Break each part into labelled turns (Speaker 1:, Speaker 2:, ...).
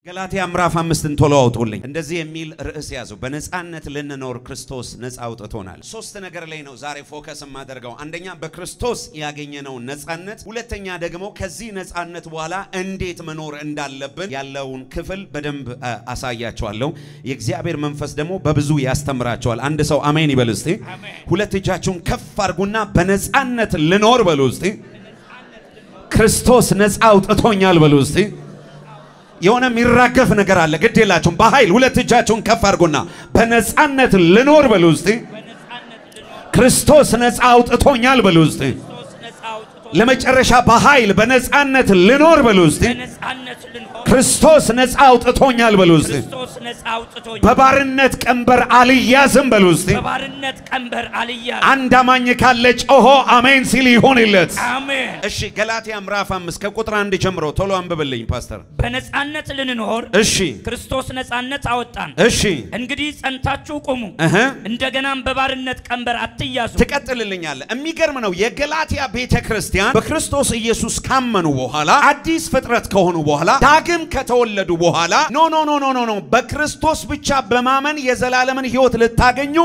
Speaker 1: ገላትያ ምዕራፍ 5ን ቶሎ አውጡልኝ እንደዚህ የሚል ርዕስ ያዙ በነጻነት ልንኖር ክርስቶስ ነጻ አውጥቶናል ሶስት ነገር ላይ ነው ዛሬ ፎከስ ማደርገው አንደኛ በክርስቶስ ያገኘነው ነጻነት ሁለተኛ ደግሞ ከዚህ ነጻነት በኋላ እንዴት መኖር እንዳለብን ያለውን ክፍል በደንብ አሳያችኋለሁ የእግዚአብሔር መንፈስ ደግሞ በብዙ ያስተምራችኋል አንድ ሰው አሜን ይበል እስቲ ሁለት እጃችሁን ከፍ አድርጉና በነጻነት ልኖር በሉ እስቲ ክርስቶስ ነጻ አውጥቶኛል በሉ እስቲ የሆነ ሚራገፍ ነገር አለ ግድ የላችሁም በኃይል ሁለት እጃችሁን ከፍ አድርጉና በነጻነት ልኖር በሉ እስቲ ክርስቶስ ነጻ አውጥቶኛል በሉ እስቲ ለመጨረሻ በኃይል በነጻነት ልኖር በሉ እስቲ ክርስቶስ ነጻ አውጥቶኛል በሉ እስቲ በባርነት ቀንበር አልያዝም በሉ እስቲ
Speaker 2: በባርነት ቀንበር አልያዝም
Speaker 1: አንድ አማኝ ካለ ጮሆ አሜን ሲል ይሁንለት
Speaker 2: አሜን
Speaker 1: እሺ ገላትያ ምዕራፍ 5 ከቁጥር 1 ጀምሮ ቶሎ አንብብልኝ ፓስተር
Speaker 2: በነጻነት ልንኖር
Speaker 1: እሺ
Speaker 2: ክርስቶስ ነጻነት አወጣን
Speaker 1: እሺ
Speaker 2: እንግዲህ ጸንታችሁ ቆሙ እንደገናም በባርነት ቀንበር አትያዙ
Speaker 1: ተቀጥልልኛል የሚገርም ነው የገላትያ ቤተክርስቲያን በክርስቶስ ኢየሱስ ካመኑ በኋላ አዲስ ፍጥረት ከሆኑ በኋላ ዳግም ከተወለዱ በኋላ ኖ በክርስቶስ ብቻ በማመን የዘላለምን ሕይወት ልታገኙ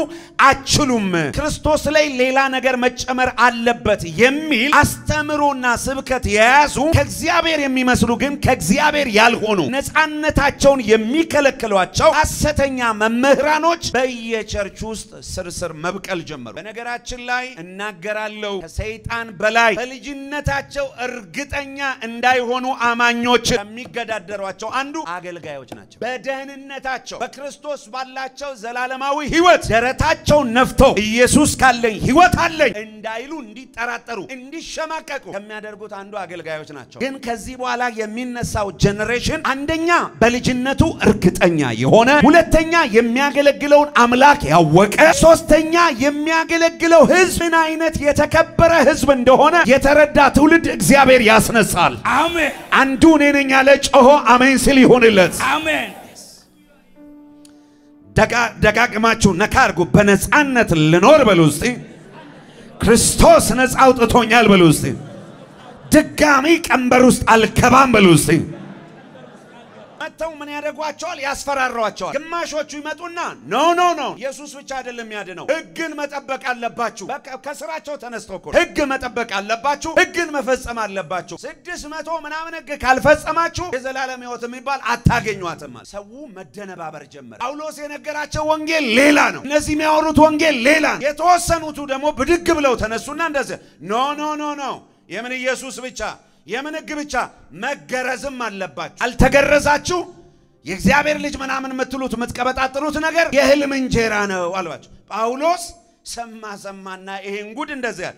Speaker 1: አችሉም ክርስቶስ ላይ ሌላ ነገር መጨመር አለበት የሚል አስተምሮና ስብከት የያዙ ከእግዚአብሔር የሚመስሉ ግን ከእግዚአብሔር ያልሆኑ ነጻነታቸውን የሚከለክሏቸው ሐሰተኛ መምህራኖች በየቸርች ውስጥ ስርስር መብቀል ጀመሩ በነገራችን ላይ እናገራለሁ ከሰይጣን በላይ በልጅነታቸው እርግጠኛ እንዳይሆኑ አማኞች የሚገዳደሯቸው አንዱ አገልጋዮች ናቸው በደህንነታቸው በክርስቶስ ባላቸው ዘላለማዊ ሕይወት ደረታቸው ነፍተው ኢየሱስ ካለኝ ሕይወት አለኝ እንዳይሉ እንዲጠራጠሩ እንዲሸማቀቁ ከሚያደርጉት አንዱ አገልጋዮች ናቸው ግን ከዚህ በኋላ የሚነሳው ጄነሬሽን አንደኛ በልጅነቱ እርግጠኛ የሆነ ሁለተኛ የሚያገለግለውን አምላክ ያወቀ ሶስተኛ የሚያገለግለው ሕዝብን አይነት የተከበረ ሕዝብ እንደሆነ የተረዳ ትውልድ እግዚአብሔር ያስነሳል
Speaker 2: አሜን
Speaker 1: አንዱ ነኝ ያለ ጮሆ አሜን ሲል ይሁንለት
Speaker 2: አሜን
Speaker 1: ደጋግማችሁ ነካርጉ በነጻነት ልኖር በሉ እስቲ ክርስቶስ ነጻ አውጥቶኛል በሉ እስቲ ድጋሚ ቀንበር ውስጥ አልከባም በሉ እስቲ መተው ምን ያደርጓቸዋል ያስፈራሯቸዋል ግማሾቹ ይመጡና ኖ ኢየሱስ ብቻ አይደለም ያድነው ሕግን መጠበቅ አለባችሁ ከስራቸው ተነስተው እኮ ሕግ መጠበቅ አለባችሁ ሕግን መፈጸም አለባችሁ 600 ምናምን ሕግ ካልፈጸማችሁ የዘላለም ሕይወት የሚባል አታገኙአትም ሰው መደነባበር ጀመረ ጳውሎስ የነገራቸው ወንጌል ሌላ ነው እነዚህ የሚያወሩት ወንጌል ሌላ የተወሰኑቱ ደግሞ ብድግ ብለው ተነሱና እንደዚህ ኖ የምን ኢየሱስ ብቻ የምን ሕግ ብቻ መገረዝም አለባችሁ አልተገረዛችሁ የእግዚአብሔር ልጅ ምናምን መትሉት መጥቀበጣጥሩት ነገር የህልም እንጀራ ነው አሏቸው ጳውሎስ ሰማና ይሄን ጉድ እንደዚህ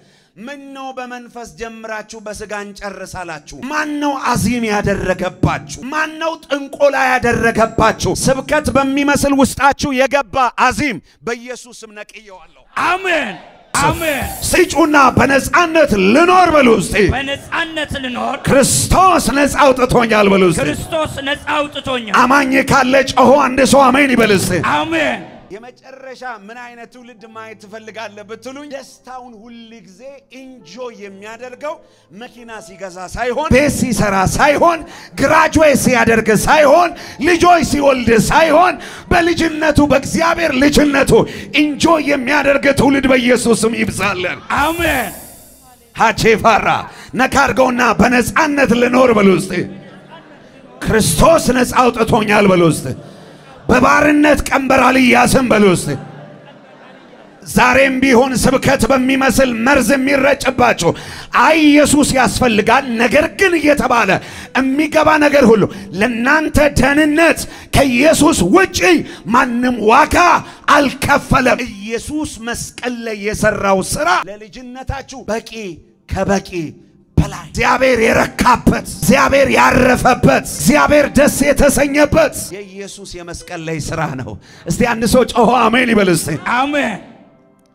Speaker 1: ምን ነው በመንፈስ ጀምራችሁ በስጋ እንጨርሳላችሁ ማን ነው አዚም ያደረገባችሁ ማን ነው ጥንቆላ ያደረገባችሁ ስብከት በሚመስል ውስጣችሁ የገባ አዚም በኢየሱስም ነቅየዋለሁ
Speaker 2: አሜን አሜን
Speaker 1: ሲጩና በነጻነት ልኖር በሉ እስቲ
Speaker 2: በነጻነት ልኖር
Speaker 1: ክርስቶስ ነጻ አውጥቶኛል በሉ እስቲ
Speaker 2: ክርስቶስ ነጻ አውጥቶኛል
Speaker 1: አማኝ ካለ ጮሆ አንድ ሰው አሜን ይበል እስቲ
Speaker 2: አሜን
Speaker 1: የመጨረሻ ምን አይነት ትውልድ ማየት ትፈልጋለህ ብትሉኝ ደስታውን ሁሉ ጊዜ ኢንጆይ የሚያደርገው መኪና ሲገዛ ሳይሆን ቤት ሲሰራ ሳይሆን ግራጁዌት ሲያደርግ ሳይሆን ልጆች ሲወልድ ሳይሆን በልጅነቱ በእግዚአብሔር ልጅነቱ ኢንጆይ የሚያደርግ ትውልድ በኢየሱስም ይብዛልን
Speaker 2: አሜን
Speaker 1: ሃቼፋራ ነካርገውና በነጻነት ልኖር በሉ እስቲ ክርስቶስ ነጻ አውጥቶኛል በሉ እስቲ በባርነት ቀንበር አልያዝም በሉ እስቲ ዛሬም ቢሆን ስብከት በሚመስል መርዝ የሚረጭባችሁ አይ ኢየሱስ ያስፈልጋል ነገር ግን እየተባለ የሚገባ ነገር ሁሉ ለናንተ ደህንነት ከኢየሱስ ውጪ ማንም ዋጋ አልከፈለም ኢየሱስ መስቀል ላይ የሰራው ሥራ ለልጅነታችሁ በቂ ከበቂ በላይ እግዚአብሔር የረካበት እግዚአብሔር ያረፈበት እግዚአብሔር ደስ የተሰኘበት የኢየሱስ የመስቀል ላይ ሥራ ነው እስቲ አንድ ሰው ጮሆ አሜን ይበል እስቲ
Speaker 2: አሜን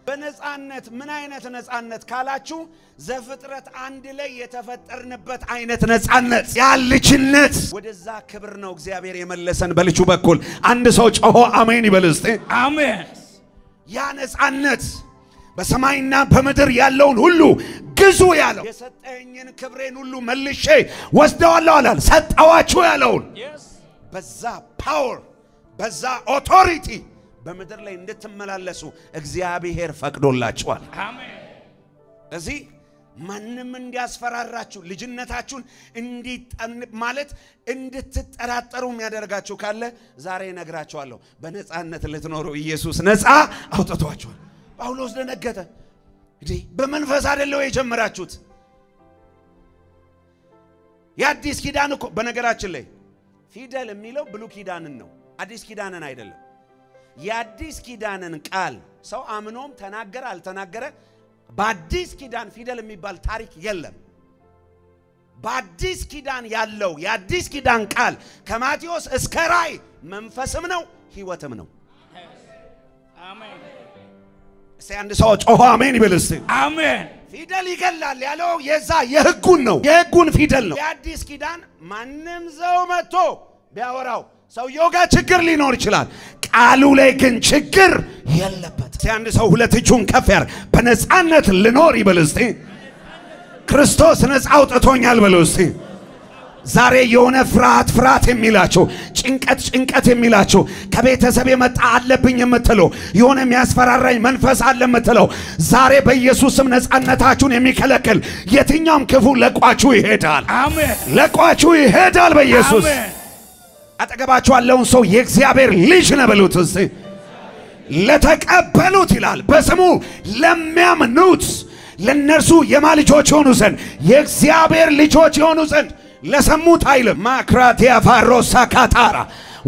Speaker 1: በነጻነት ምን አይነት ነጻነት ካላችሁ ዘፍጥረት አንድ ላይ የተፈጠርንበት አይነት ነጻነት ያልችነት ወደዛ ክብር ነው እግዚአብሔር የመለሰን በልጁ በኩል አንድ ሰው ጮሆ አሜን ይበል እስቲ
Speaker 2: አሜን
Speaker 1: ያ ነጻነት በሰማይና በምድር ያለውን ሁሉ ግዙ ያለው የሰጠኝን ክብሬን ሁሉ መልሼ ወስደዋለሁ አላል ሰጣዋችሁ ያለውን በዛ ፓወር በዛ ኦቶሪቲ በመድር ላይ እንድትመላለሱ እግዚአብሔር ፈቅዶላችኋል አሜን እዚህ ማንንም እንዲያስፈራራችሁ ልጅነታችሁን ማለት እንድትጠራጠሩ የሚያደርጋችሁ ካለ ዛሬ ነግራችኋለሁ በነጻነት ልትኖሩ ኢየሱስ ነጻ አውጥቷችኋል ጳውሎስ ደነገጠ እንዴ በመንፈስ አይደለው የጀመራችሁት የአዲስ ኪዳን እኮ በነገራችን ላይ ፊደል የሚለው ብሉ ኪዳንን ነው አዲስ ኪዳንን አይደለም የአዲስ ኪዳንን ቃል ሰው አምኖም ተናገረ አልተናገረ በአዲስ ኪዳን ፊደል የሚባል ታሪክ የለም በአዲስ ኪዳን ያለው የአዲስ ኪዳን ቃል ከማቴዎስ እስከ ራእይ መንፈስም ነው ሕይወትም ነው አሜን አንድ ሰው ጮሆ አሜን ይበል እስቲ አሜን ፊደል ይገላል ያለው የዛ የሕጉን ነው የሕጉን ፊደል ነው የአዲስ ኪዳን ማንንም ሰው መጥቶ ቢያወራው ሰውየው ጋር ችግር ሊኖር ይችላል ቃሉ ላይ ግን ችግር የለበት አንድ ሰው ሁለት እጁን ከፍ ያርግ በነጻነት ልኖር ይበል እስቲ ክርስቶስ ነጻ አውጥቶኛል በል እስቲ ዛሬ የሆነ ፍርሃት የሚላችሁ ጭንቀት የሚላችሁ ከቤተሰብ የመጣ አለብኝ የምትለው የሆነ የሚያስፈራራኝ መንፈስ አለ የምትለው ዛሬ በኢየሱስ ስም ነጻነታችሁን የሚከለክል የትኛውም ክፉ ለቋችሁ ይሄዳል አሜን ለቋችሁ ይሄዳል በኢየሱስ አጠገባችሁ ያለውን ሰው የእግዚአብሔር ልጅ ነው በሉት እስቲ ለተቀበሉት ይላል በስሙ ለሚያምኑት ለነርሱ የማልጆች ሆኑ ዘንድ የእግዚአብሔር ልጆች ሆኑ ዘንድ ለሰሙት አይልም ማክራቲያ ፋሮሳ ካታራ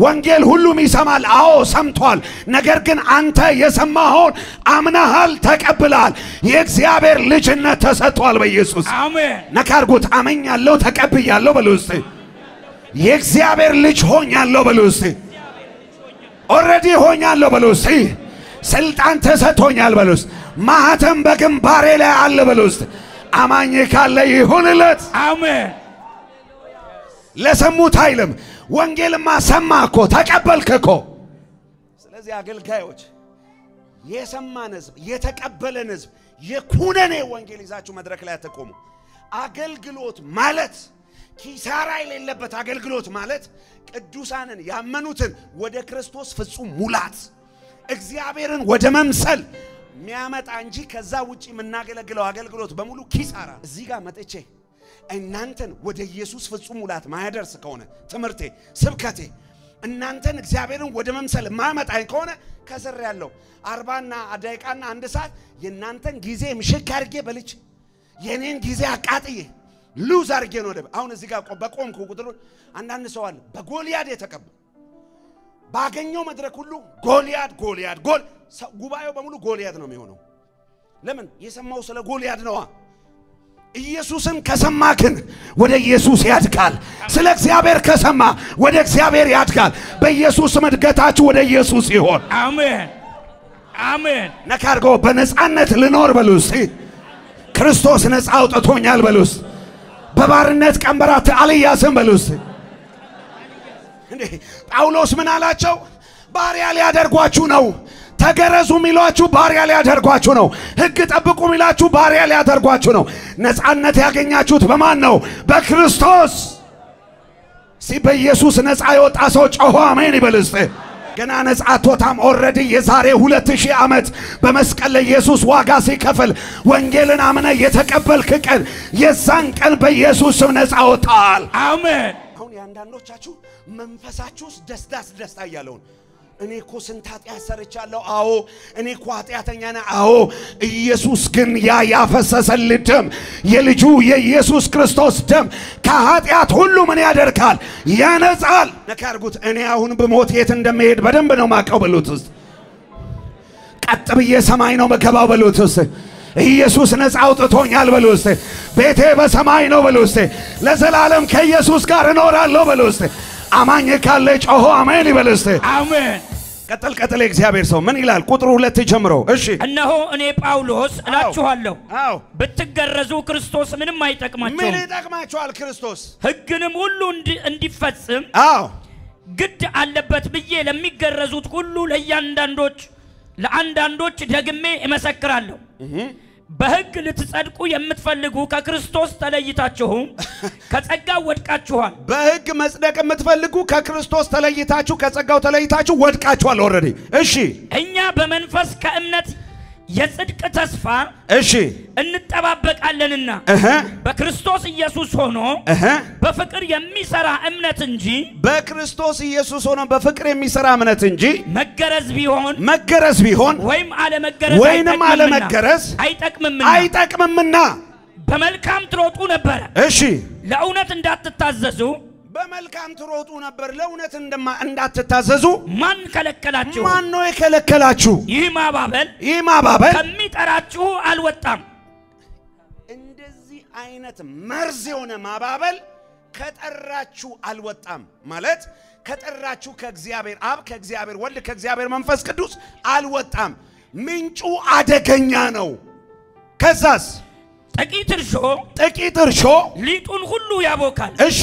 Speaker 1: ወንጌል ሁሉም ይሰማል አዎ ሰምቷል ነገር ግን አንተ የሰማኸውን አምናሃል ተቀብለሃል የእግዚአብሔር ልጅነት ተሰጥቷል በኢየሱስ አሜን ነካርጉት አመኛለሁ ተቀብያለሁ በሉ እስቲ የእግዚአብሔር ልጅ ሆኛለሁ በሉ እስቲ ኦሬዲ ሆኛለሁ በሉ እስቲ ስልጣን ተሰጥቶኛል በሉ እስቲ ማህተም በግንባሬ ላይ አለ በሉ እስቲ አማኝ ካለ ይሁንለት አሜን ለሰሙት አይልም ወንጌልማ ሰማኮ ተቀበልከኮ ስለዚህ አገልጋዮች የሰማን ሕዝብ የተቀበለን ሕዝብ የኩነኔ ወንጌል ይዛችሁ መድረክ ላይ አትቆሙ አገልግሎት ማለት ኪሳራ የሌለበት አገልግሎት ማለት ቅዱሳንን ያመኑትን ወደ ክርስቶስ ፍጹም ሙላት እግዚአብሔርን ወደ መምሰል የሚያመጣ እንጂ ከዛ ውጪ የምናገለግለው አገልግሎት በሙሉ ኪሳራ እዚህ ጋር መጥቼ እናንተን ወደ ኢየሱስ ፍጹም ሙላት ማያደርስ ከሆነ ትምርቴ ስብከቴ እናንተን እግዚአብሔርን ወደ መምሰል ማያመጣኝ ከሆነ ከሰር ያለው 40ና ደቂቃና 1 ሰዓት የናንተን ጊዜ ምሽክ አድርጌ በልጭ የኔን ጊዜ አቃጥዬ ሉዝ አድርጌ ነው ደብ አሁን እዚህ ጋር በቆምኩ ቁጥር አንዳንድ ሰው አለ በጎልያድ የተቀበለ ባገኘው መድረክ ሁሉ ጎልያድ ጎል ጉባኤው በሙሉ ጎልያድ ነው የሚሆነው ለምን የሰማው ስለ ጎልያድ ነው ኢየሱስን ከሰማክን ወደ ኢየሱስ ያድጋል ስለ እግዚአብሔር ከሰማ ወደ እግዚአብሔር ያድጋል በኢየሱስ መድገታችሁ ወደ ኢየሱስ ይሆን አሜን አሜን ነካርጎ በነጻነት ልኖር በሉስ ክርስቶስ ነጻ አውጥቶኛል በሉስ በባርነት ቀንበራት አልያዝም በሉስ እንዴ ጳውሎስ ምን አላቸው ባሪያ ሊያደርጓችሁ ነው ተገረዙ ሚሏችሁ ባሪያ ሊያደርጓችሁ ነው ሕግ ጠብቁ ሚላችሁ ባሪያ ሊያደርጓችሁ ነው ነጻነት ያገኛችሁት በማን ነው በክርስቶስ በኢየሱስ ነጻ የወጣ ሰው ጮሆ አሜን ይበልስ ገና ነጻ ቶታም ኦሬዲ የዛሬ 2000 ዓመት በመስቀል ላይ ኢየሱስ ዋጋ ሲከፍል ወንጌልን አምነ የተቀበልክ ቀን የዛን ቀን በኢየሱስ ስም ነጻ ወጣል አሜን አሁን ያንዳንዶቻችሁ መንፈሳችሁስ ደስታ ያለውን እኔ እኮ ስንት ኃጢአት ሰርቻለሁ አዎ እኔ እኮ ኃጢአተኛ ነኝ አዎ ኢየሱስ ግን ያፈሰሰልኝ ደም የልጁ የኢየሱስ ክርስቶስ ደም ከኃጢአት ሁሉ ምን ያደርጋል ያነጻል ነካርጉት እኔ አሁን በሞት የት እንደምሄድ በደንብ ነው ማቀው በሉትስ ቀጥ ብዬ ሰማይ ነው መገባው በሉትስ ኢየሱስ ነጻ አውጥቶኛል በሉስ ቤቴ በሰማይ ነው በሉስ ለዘላለም ከኢየሱስ ጋር እኖራለሁ በሉስ አማኝ ካለ ጮሆ አሜን ይበልስ አሜን ቀጥል እግዚአብሔር ሰው ምን ይላል ቁጥሩ 2 ጀምሮ እሺ እነሆ እኔ ጳውሎስ እላችኋለሁ ብትገረዙ ክርስቶስ ምንም አይጠቅማችሁ ምን ይጠቅማችኋል ክርስቶስ ሕግንም ሁሉ እንዲፈጽም ግድ አለበት ብዬ ለሚገረዙት ሁሉ ለአንዳንዶች ደግሜ እመሰክራለሁ
Speaker 2: በሕግ ልትጸድቁ የምትፈልጉ ከክርስቶስ ተለይታችሁ ከጸጋው ወድቃችኋል
Speaker 1: በሕግ መጽደቅ የምትፈልጉ ከክርስቶስ ተለይታችሁ ከጸጋው ተለይታችሁ ወድቃችኋል ኦሬዲ እሺ
Speaker 2: እኛ በመንፈስ ከእምነት የጽድቅ ተስፋ
Speaker 1: እሺ
Speaker 2: እንጠባበቃለንና በክርስቶስ ኢየሱስ ሆኖ በፍቅር የሚሰራ እምነት እንጂ
Speaker 1: በክርስቶስ ኢየሱስ ሆኖ በፍቅር የሚሰራ እምነት እንጂ
Speaker 2: መገረዝ ቢሆን
Speaker 1: ወይም
Speaker 2: አለመገረዝ
Speaker 1: አይጠቅምምና
Speaker 2: በመልካም ትሮጡ ነበር
Speaker 1: እሺ
Speaker 2: ለእውነት እንዳትታዘዙ
Speaker 1: በመልካም ትሮጡ ነበር ለእውነት እንዳትታዘዙ
Speaker 2: ማን ከለከላችሁ
Speaker 1: ማን ነው የከለከላችሁ ይህ ማባበል
Speaker 2: ከሚጠራችሁ አልወጣም
Speaker 1: እንደዚህ አይነት መርዝ የሆነ ማባበል ከጠራችሁ አልወጣም ማለት ከጠራችሁ ከእግዚአብሔር አብ ከእግዚአብሔር ወልድ ከእግዚአብሔር መንፈስ ቅዱስ አልወጣም ምንጩ አደገኛ ነው ከዛስ ጥቂት እርሾ
Speaker 2: ሊጡን ሁሉ ያቦካል
Speaker 1: እሺ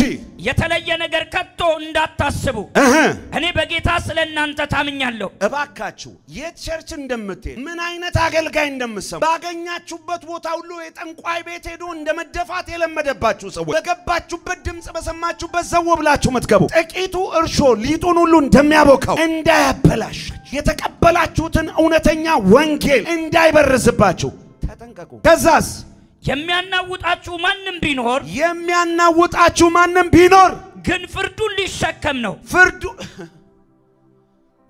Speaker 2: የተለየ ነገር ከቶ እንዳታስቡ እኔ በጌታ ስለናንተ ታምኛለሁ
Speaker 1: እባካችሁ የቸርች እንደምትሄድ ምን አይነት አገልጋይ እንደምትሰሙ ባገኛችሁበት ቦታ ሁሉ የጠንቋይ ቤት ሄዶ እንደመደፋት የለመደባችሁ ሰዎች በገባችሁበት ድምጽ በሰማችሁበት ዘው ብላችሁ መትገቡ ጥቂቱ እርሾ ሊጡን ሁሉ እንደሚያቦካው እንዳያበላሽ የተቀበላችሁትን እውነተኛ ወንጌል እንዳይበርዝባችሁ ተጠንቀቁ ከዛስ
Speaker 2: የሚያናውጣችሁ ማንንም ቢኖር ግን ፍርዱን ሊሸከም ነው ፍርዱ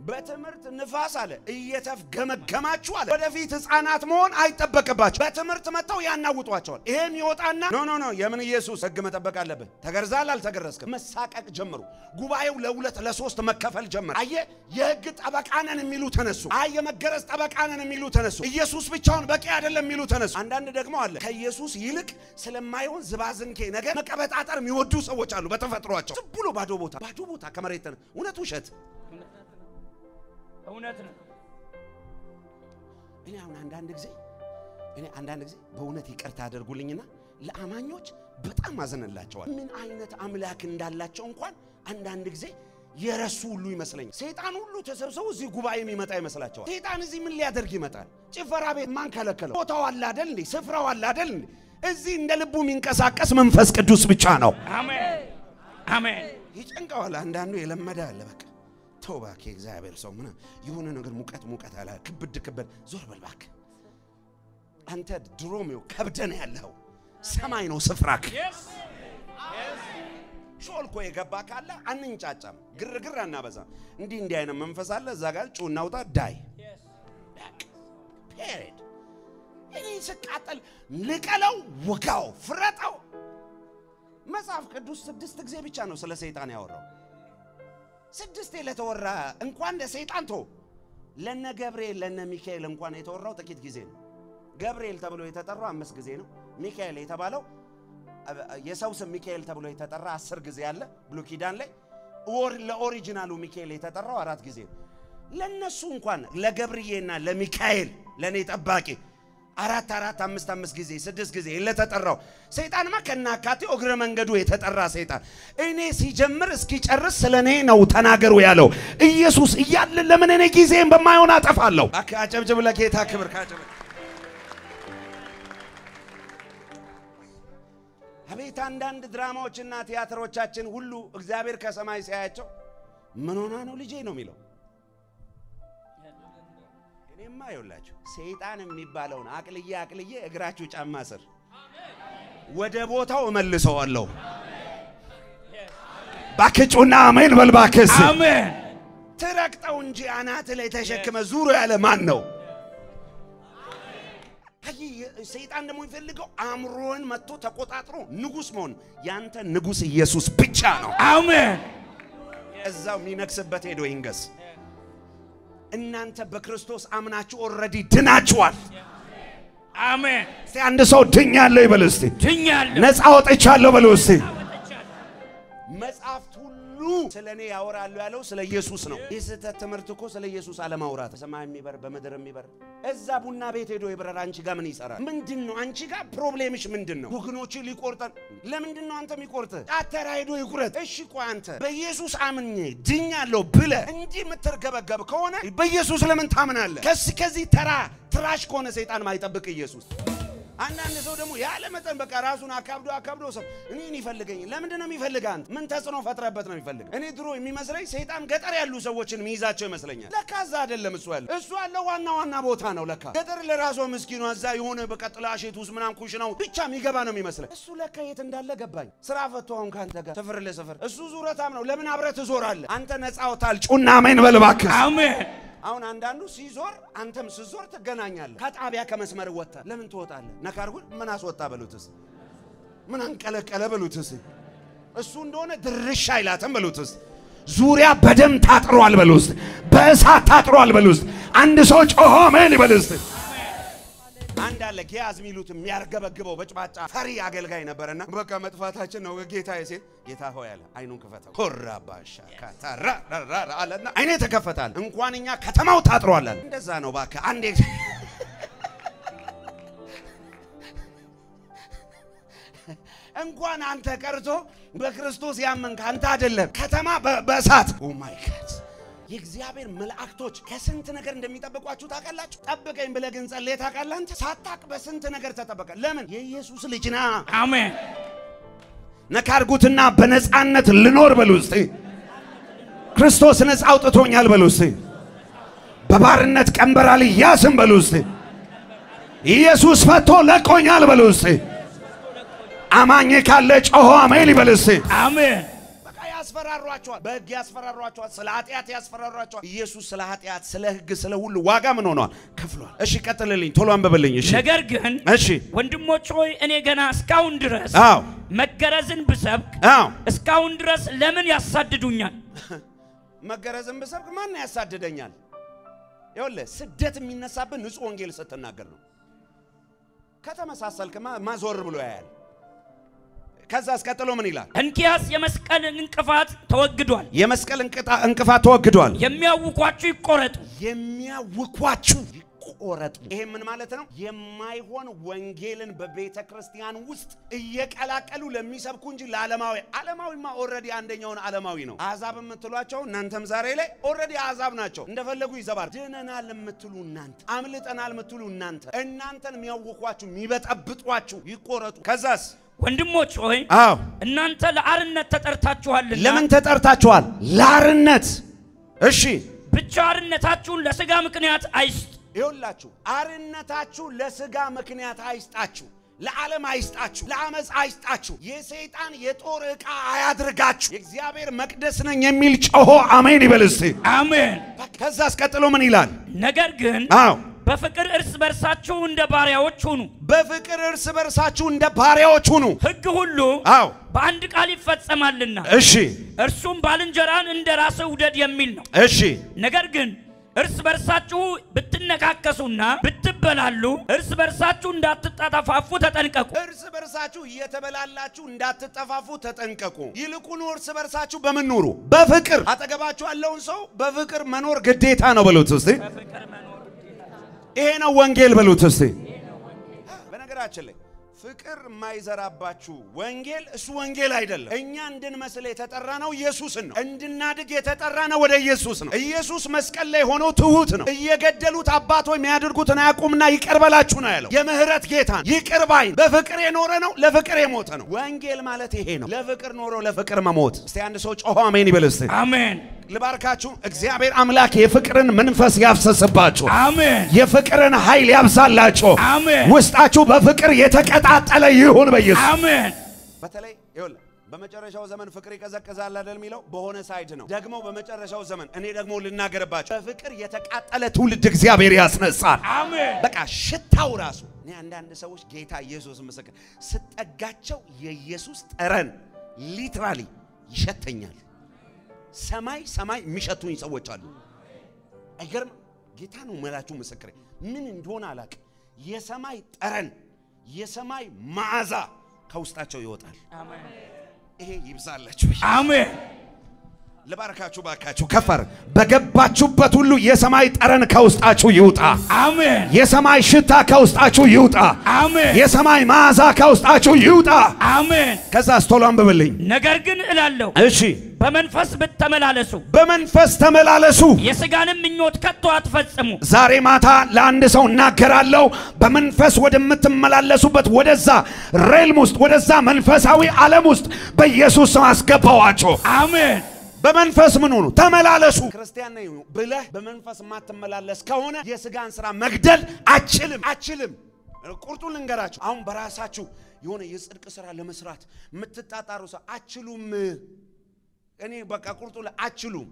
Speaker 1: በትምህርት ንፋስ አለ እየተፍገመገማችሁ አለ ወደፊት ህፃናት መሆን አይተበቀባችሁ በትምህርት መጣው ያናውጧቸዋል ይሄም ይወጣና ኖ የምን ኢየሱስ ህግ መጠበቅ አለበት ተገርዛል አልተገረዝከም መሳቀቅ ጀመሩ ጉባኤው ለሁለት ለሶስት መከፈል ጀመረ አየ የህግ ጠበቃነን የሚሉ ተነሱ አየ መገረዝ ጠበቃነን የሚሉ ተነሱ ኢየሱስ ብቻውን በቂ አይደለም የሚሉ ተነሱ አንዳንድ ደግሞ አለ ከኢየሱስ ይልቅ ስለማይሆን ዝባዝንኬ ነገር መቀበጣጠር የሚወዱ ሰዎች አሉ በተፈጥሯቸው ዝም ብሎ ባዶ ቦታ ከመሬት እውነት ውሸት
Speaker 2: እውነት ነው
Speaker 1: እኔ አንዳንድ ጊዜ በእውነት ይቅርታ አድርጉልኝና ለአማኞች በጣም አዘነላቸዋል ምን አይነት አምላክ እንዳላቸው እንኳን አንዳንድ ጊዜ የረሱ ሁሉ ይመስለኛል ሰይጣን ሁሉ ተሰብስቦ እዚህ ጉባኤ የሚመጣ ይመስላቸዋል ሰይጣን እዚህ ምን ሊያደርግ ይመጣል ጭፈራ ቤት ማን ከለከለው ቦታው አለ አይደል እንዴ ስፍራው አለ አይደል እንዴ እዚህ እንደ ልቡ የሚንቀሳቀስ መንፈስ ቅዱስ ብቻ ነው
Speaker 2: አሜን
Speaker 1: ይጨንቀዋል አንዳንዱ የለመደ አለ በቃ ተውባክ እግዚአብሔር ሰው ምን የሆነ ነገር ሙቀት አለ ክብድ ዞር በልባክ አንተ ድሮሜው ከብደነ ያለው ሰማይ ነው ስፍራክ ሾልኮ የገባ ካለ አንንጫጫም ግርግር አናበዛ እንዲህ አይነት መንፈስ አለ እዛ ጋር ጩናውጣ ዳይ ፔሬድ እኔ ስቃጠል ልቀለው ወጋው ፍረጣው መጽሐፍ ቅዱስ 6 ጊዜ ብቻ ነው ስለ ሰይጣን ያወራው 6 ለተወራ እንኳን ለሰይጣን ለነ ገብርኤል ለነ ሚካኤል እንኳን የተወራው ጥቂት ጊዜ ነው ገብርኤል ተብሎ የተጠራው 5 ጊዜ ነው ሚካኤል የተባለው የሰው ስም ሚካኤል ተብሎ የተጠራ 10 ጊዜ አለ ብሉይ ኪዳን ላይ ለኦሪጂናሉ ሚካኤል የተጠራው 4 ጊዜ ለነሱ እንኳን ለገብርኤልና ለሚካኤል ለኔ ጠባቂ 4 5 ጊዜ 6 ጊዜ ለተጠራው ሰይጣንማ ከናካቴው እግረ መንገዱ የተጠራ ሰይጣን እኔ ሲጀምር እስኪጨርስ ስለኔ ነው ተናገሩ ያለው ኢየሱስ እያለ ለምን እኔ ጊዜን በማይሆን አጠፋለሁ አጨብጭብ ለጌታ ክብር ካጨብ አቤት አንዳንድ ድራማዎችና ቲያትሮቻችን ሁሉ እግዚአብሔር ከሰማይ ሲያያቸው ምን ሆና ነው ልጄ ነው የሚለው እኔማ ይውላችሁ ሰይጣን የሚባለውን አቅልዬ እግራችሁ ጫማ ስር ወደ ቦታው መልሰዋለሁ ባክጩና አሜን በልባክስ
Speaker 2: አሜን
Speaker 1: ተረክተው እንጂ አናት ላይ ተሸክመ ዙሩ ያለ ማን ነው ሰይጣን ደግሞ ይፈልገው አምሮን መጥቶ ተቆጣጥሮ ንጉስ መሆን ያንተ ንጉስ ኢየሱስ ብቻ ነው
Speaker 2: አሜን
Speaker 1: እዛው ሚነክስበት ሄዶ ይንገስ እናንተ በክርስቶስ አምናችሁ ኦሬዲ ድናችኋል
Speaker 2: አሜን
Speaker 1: እስቲ አንድ ሰው ድኛለሁ ይበል እስቲ
Speaker 2: ድኛለሁ
Speaker 1: ነፃ ወጥቻለሁ በሉ እስቲ መጽሐፍ ሁሉ ስለኔ ያወራሉ ያለው ስለ ኢየሱስ ነው የስተት ትምህርት እኮ ስለ ኢየሱስ አለማውራት ሰማይ የሚበር በመድር የሚበር እዛ ቡና ቤት ሄዶ ይብረራ አንቺ ጋር ምን ይሰራል ምንድነው አንቺ ጋር ፕሮብሌምሽ ምንድነው ወግኖች ሊቆርጠን ለምንድነው አንተ የሚቆርጥ አተራይዶ ይቁረጥ እሺ ቆይ አንተ በኢየሱስ አምኜ ድኛለሁ ብለ እንጂ ምትርገበገብ ከሆነ በኢየሱስ ለምን ታምናለህ ከዚህ ተራ ትራሽ ከሆነ ሰይጣን ማይጠብቅ ኢየሱስ አንዳንድ ሰው ደግሞ ያለ መጠን በቃ ራሱን አካብዶ ሰው እኔን ይፈልገኝ ለምንድን ነው የሚፈልጋን ምን ተጽኖ ፈጥረበት ነው የሚፈልግ እኔ ድሮ የሚመስለኝ ሰይጣን ገጠር ያሉ ሰዎችን ሚይዛቸው ይመስለኛል ለካ እዛ አይደለም እሱ ያለው ዋና ቦታ ነው ለካ ገጠር ለራሱ ምስኪኑ እዛ የሆነ በቀጥላሽት ውስጥ ምናም ኩሽናው ብቻ የሚገባ ነው የሚመስለው እሱ ለካ የት እንዳለ ገባኝ ስራ ፈቷውን ካንተ ጋር ሰፈር ለሰፈር እሱ ዙረታም ነው ለምን አብረህ ትዞራለህ አንተ ነፃ ወጣል ጩና አሜን በል እባክህ አሜን አሁን አንዳንዱ ሲዞር አንተም ሲዞር ትገናኛለህ ከጣቢያ ከመስመር ወጣ ለምን ትወጣለህ ነካርጉን ምን አስወጣ በሉትስ ምን አንቀለቀለ በሉትስ እሱ እንደሆነ ድርሽ አይላተም በሉትስ ዙሪያ በደም ታጥሯል በሉስ በእሳት ታጥሯል በሉስ አንድ ሰው ጮሆ አሜን ይበልስ አንድ አለ ጊያዝ ሚሉት የሚያርገበግበው በጭባጫ ፈሪ አገልጋይ ነበርና በቃ መጥፋታችን ነው ጌታ ይሴ ጌታ ሆይ አለ አይኑን ከፈተው ኮራባሻ ካታራ አለና አይኔ ተከፈታል እንኳንኛ ከተማው ታጥሯል አለ እንደዛ ነው ባካ አንዴ እንኳን አንተ ቀርቶ በክርስቶስ ያመንክ አንተ አይደለም ከተማ በእሳት ኦ ማይ ጋድ የእግዚአብሔር መላእክቶች ከስንት ነገር እንደሚጠብቋችሁ ታውቃላችሁ ጠብቀኝ ብለህ ግን ጸልይ ታውቃለህ አንተ ሳታቅ በስንት ነገር ተጠበቀ ለምን የኢየሱስ ልጅ ና አሜን ነካርጉትና በነጻነት ልኖር በሉስቲ ክርስቶስ ነጻ አውጥቶኛል በሉስቲ በባርነት ቀንበር አልያዝም በሉስቲ ኢየሱስ ፈቶ ለቆኛል በሉስቲ አማኝ ካለ ጮሆ አሜን ይበልስቲ አሜን ያስፈራሯቸዋል በሕግ ያስፈራሯቸዋል ስለ ኃጢአት ያስፈራሯቸዋል ኢየሱስ ስለ ኃጢአት ስለ ሕግ ስለ ሁሉ ዋጋ ምን ሆኗል ከፍሏል እሺ ቀጥልልኝ ቶሎ አንበበልኝ እሺ ነገር ግን እሺ ወንድሞች ሆይ እኔ ገና እስካሁን ድረስ መገረዝን ብሰብክ እስካሁን ድረስ ለምን ያሳድዱኛል መገረዝን ብሰብክ ማን ያሳድደኛል ይኸውልህ ስደት የሚነሳብህ ንጹህ ወንጌል ስትናገር ነው ከተመሳሰልክማ ማዞር ብሎ ያያል ከዛ አስቀጥሎ ምን ይላል እንኪያስ የመስቀል እንቅፋት ተወግዷል የመስቀል እንቅፋት ተወግዷል የሚያውቋችሁ ይቆረጡ ይሄ ምን ማለት ነው የማይሆን ወንጌልን በቤተ ክርስቲያን ውስጥ እየቀላቀሉ ለሚሰብኩ እንጂ ለዓለማዊማ ኦሬዲ አንደኛውን ዓለማዊ ነው አዛብ የምትሏቸው እናንተም ዛሬ ላይ ኦሬዲ አዛብ ናቸው እንደፈለጉ ይዘባር ድነናል የምትሉ እናንተ አምልጠናል የምትሉ እናንተን የሚያውቋችሁ የሚበጠብጧችሁ ይቆረጡ ከዛስ ወንድሞች ሆይ እናንተ ለአርነት ተጠርታችኋልና ለምን ተጠርታችኋል ለአርነት እሺ ብቻ አርነታችሁን ለሥጋ ምክንያት አይስጥ ይሁላችሁ አርነታችሁ ለሥጋ ምክንያት አይስጣችሁ ለዓለም አይስጣችሁ ለአመጽ አይስጣችሁ የሰይጣን የጦር ዕቃ አያድርጋችሁ የእግዚአብሔር መቅደስ ነኝ የሚል ጮሆ አሜን ይበልስ አሜን ከዛ አስቀጥሎ ምን ይላል ነገር ግን በፍቅር እርስ በርሳችሁ እንደ ባሪያዎች ሁኑ በፍቅር እርስ በርሳችሁ እንደ ባሪያዎች ሁኑ ሕግ ሁሉ በአንድ ቃል ይፈጸማልና እሺ እርሱም ባልንጀራን እንደ ራስህ ውደድ የሚል ነው እሺ ነገር ግን እርስ በርሳችሁ ብትነካከሱና ብትበላሉ እርስ በርሳችሁ እንዳትጠፋፉ ተጠንቀቁ እርስ በርሳችሁ እየተበላላችሁ እንዳትጠፋፉ ተጠንቀቁ ይልቁኑ እርስ በርሳችሁ በምን ኑሩ በፍቅር አጠገባችሁ ያለውን ሰው በፍቅር መኖር ግዴታ ነው በሉት እስቲ በፍቅር መኖር ይሄ ነው ወንጌል በሉት እስቲ በነገራችን ላይ ፍቅር ማይዘራባችሁ ወንጌል እሱ ወንጌል አይደለም እኛ እንድንመስል የተጠራ ነው ኢየሱስን ነው እንድናድግ የተጠራ ነው ወደ ኢየሱስ ነው ኢየሱስ መስቀል ላይ ሆኖ ትሁት ነው እየገደሉት አባቶ የሚያደርጉትን አያቁምና ይቀርበላችሁ ነው ያለው የምህረት ጌታ ይቅርባይ በፍቅር የኖረ ነው ለፍቅር የሞተ ነው ወንጌል ማለት ይሄ ነው ለፍቅር ኖሮ ለፍቅር መሞት እስቲ አንድ ሰው ጮሆ አሜን ይበል እስቲ አሜን ልባርካችሁ እግዚአብሔር አምላክ የፍቅርን መንፈስ ያፍሰስባችሁ አሜን የፍቅርን ኃይል ያብዛላችሁ አሜን ውስጣችሁ በፍቅር የተቀጣጠለ ይሁን በኢየሱስ አሜን በተለይ ይሁን በመጨረሻው ዘመን ፍቅር ይቀዘቅዛል አይደል የሚለው በሆነ ሳይድ ነው ደግሞ በመጨረሻው ዘመን እኔ ደግሞ ልናገርባችሁ በፍቅር የተቃጠለ ትውልድ እግዚአብሔር ያስነሳል አሜን በቃ ሽታው ራሱ እኔ አንዳንድ ሰዎች ጌታ ኢየሱስ መስከረ ስጠጋቸው የኢየሱስ ጠረን ሊትራሊ ይሸተኛል ሰማይ የሚሸቱኝ ሰዎች አሉ አይገርም ጌታ ነው መላችሁ መስከረ ምን እንደሆነ አላቅ የሰማይ ጠረን የሰማይ መዓዛ ከውስጣቸው ይወጣል አሜን ይሄ ይብዛላችሁ አሜን ለባረካችሁ ባካችሁ ከፈር በገባችሁበት ሁሉ የሰማይ ጠረን ከውስጣችሁ ይውጣ
Speaker 2: አሜን
Speaker 1: የሰማይ ሽታ ከውስጣችሁ ይውጣ አሜን የሰማይ ማዛ ከውስጣችሁ ይውጣ አሜን ከዛ አስተውላም በበልኝ ነገር ግን እላለሁ እሺ በመንፈስ ተመላለሱ የሥጋንም ምኞት ከቶ አትፈጽሙ ዛሬ ማታ ለአንድ ሰው እናገራለሁ በመንፈስ ወደምትመላለሱበት ወደዛ ሬልም ውስጥ ወደዛ መንፈሳዊ ዓለም ውስጥ በኢየሱስ ስም አስገባዋችሁ አሜን በመንፈስ ምን ሆኑ ተመላለሱ ክርስቲያን ነኝ ብለህ በመንፈስ ማትመላለስ ከሆነ የሥጋን ሥራ መግደል አችልም ቁርጡን ልንገራችሁ አሁን በራሳችሁ የሆነ የጽድቅ ሥራ ለመስራት ምትጣጣሩ ሰው አችሉም እኔ በቃ ቁርጡ ለአችሉም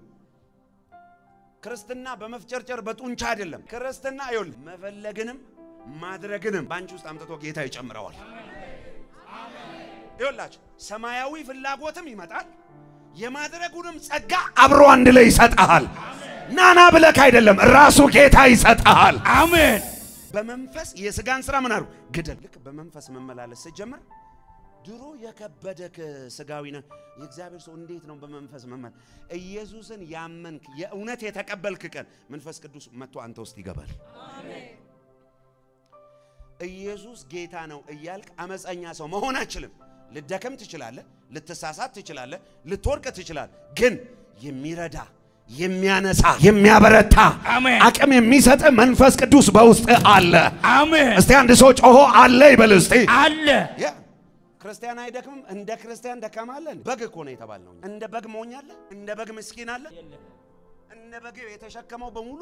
Speaker 1: ክርስትና በመፍጨርጨር በጡንቻ አይደለም ክርስትና ይሁን መፈለግንም ማድረግንም ባንቺ ውስጥ አምጥቶ ጌታ ይጨምራዋል አሜን ይሁንላችሁ ሰማያዊ ፍላጎትም ይመጣል የማድረጉንም ጸጋ አብሮ አንድ ላይ ይሰጣል ናና ብለክ አይደለም ራሱ ጌታ ይሰጣል አሜን በመንፈስ የሥጋን ሥራ ምን አሩ ግደል ልክ በመንፈስ መመላለስ ሲጀምር ድሮ የከበደክ ሥጋዊና የእግዚአብሔር ሰው እንዴት ነው በመንፈስ መመል ኢየሱስን ያመንክ የእውነት የተቀበልክ ቀን መንፈስ ቅዱስ መጥቶ አንተ ውስጥ ይገባል አሜን ኢየሱስ ጌታ ነው እያልክ አመፀኛ ሰው መሆን አይችልም ልደከም ትችላለህ ልትሳሳት ትችላለህ ልትወርቅ ትችላለህ ግን የሚረዳ የሚያነሳ የሚያበረታ አቅም የሚሰጥ መንፈስ ቅዱስ በውስጥ አለ አሜን እስቲ አንድ ሰው ጮሆ አለ ይበል እስቲ አለ ክርስቲያን አይደክምም እንደ ክርስቲያን ደካማለን በግ እኮ ነው የተባልነው እንደ በግ ሞኛለ እንደ በግ ምስኪን አለ እንደ በግ የተሸከመው በሙሉ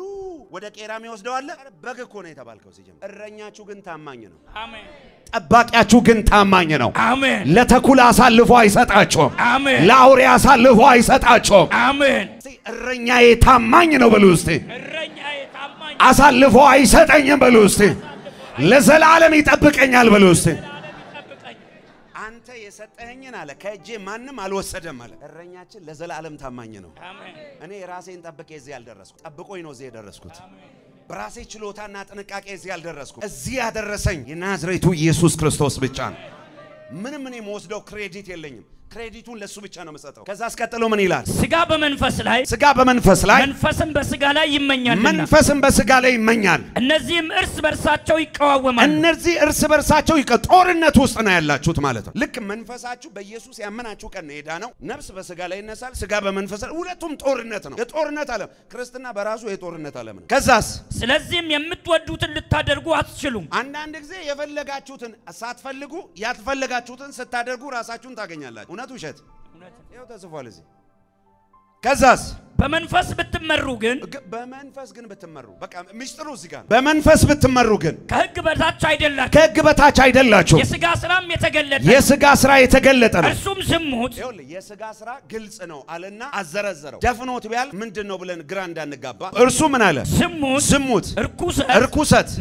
Speaker 1: ወደ ቄራም ይወስደዋል በግ እኮ ነው የተባልከው ሲጀምር እረኛችሁ ግን ታማኝ ነው አሜን ጠባቂያችሁ ግን ታማኝ ነው አሜን ለተኩላ አሳልፎ አይሰጣቸውም አሜን ለአውሬ አሳልፎ አይሰጣቸውም አሜን እረኛዬ ታማኝ ነው በሉ እስቲ እረኛዬ ታማኝ አሳልፎ አይሰጠኝም በሉ እስቲ ለዘላለም ይጠብቀኛል በሉ እስቲ አንተ የሰጠኸኝን አለ ከእጄ ማንንም አልወሰደም አለ እረኛችን ለዘላለም ታማኝ ነው አሜን እኔ ራሴን ጠብቄ እዚህ ያልደረስኩት ጠብቆኝ ነው እዚህ የደረስኩት አሜን በራሴ ችሎታና ጥንቃቄ እዚህ ያልደረስኩት እዚህ ያደረሰኝ የናዝሬቱ ኢየሱስ ክርስቶስ ብቻ ነው ምንም እኔ የምወስደው ክሬዲት የለኝም ክሬዲቱን ለሱ ብቻ ነው መስጠው ከዛ አስቀጥሎ ምን ይላል ስጋ በመንፈስ ላይ መንፈስም በስጋ ላይ ይመኛል እነዚህም እርስ በርሳቸው ጦርነት ውስጥ ነው ያላችሁት ማለት ነው ልክ መንፈሳችሁ በኢየሱስ ያመናችሁ ቀን ነው የዳነው ነፍስ በስጋ ላይ ይነሳል ስጋ በመንፈስ ሁለቱም ጦርነት ነው የጦርነት ዓለም ክርስትና በራሱ የጦርነት ዓለም ነው ከዛስ ስለዚህም የምትወዱትን ልታደርጉ አትችሉም አንዳንድ ጊዜ የፈለጋችሁትን ሳትፈልጉ ያትፈልጋችሁትን ስታደርጉ ራሳችሁን ታገኛላችሁ እውነት ውሸት ይኸው ተጽፏል እዚህ ከዛስ በመንፈስ ብትመሩ ግን ብትመሩ በቃ ምስጢሩ እዚህ ጋር በመንፈስ ብትመሩ ግን ከሕግ በታች አይደላችሁ የሥጋ ሥራ የተገለጠ ነው እርሱም ዝሙት ይኸውልህ የሥጋ ሥራ ግልጽ ነው አለና አዘረዘረው ደፍኖት ቢያል ምንድነው ብለን ግራ እንዳንጋባ እርሱ ምን አለ ዝሙት እርኩሰት